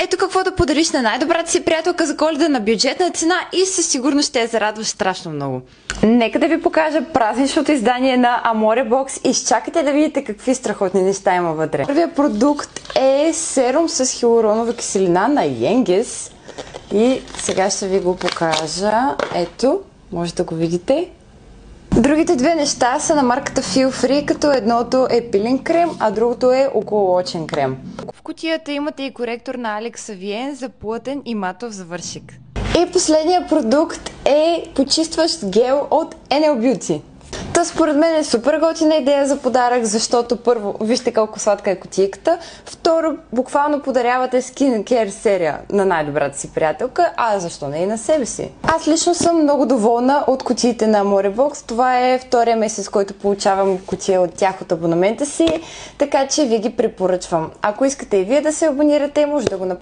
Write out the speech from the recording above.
Ето какво да подариш на най-добрата си приятелка за Коледа на бюджетна цена и със сигурност ще я зарадваш страшно много. Нека да ви покажа празничното издание на Amore Box и изчакайте да видите какви страхотни неща има вътре. Първият продукт е серум с хиалуронова киселина на Yenges и сега ще ви го покажа. Ето, може да го видите. Другите две неща са на марката Feel Free, като едното е пилинг крем, а другото е околоочен крем. В кутията имате и коректор на Alex Avien за плътен и матов завършек. И последният продукт е почистващ гел от NL Beauty. Та според мен е супер готина идея за подарък, защото първо, вижте колко сладка е кутийката, второ, буквално подарявате скин-кер серия на най-добрата си приятелка, а защо не и на себе си. Аз лично съм много доволна от кутиите на Amore Box. Това е втория месец, който получавам кутия от тях от абонамента си, така че ви ги препоръчвам. Ако искате и вие да се абонирате, може да го направите.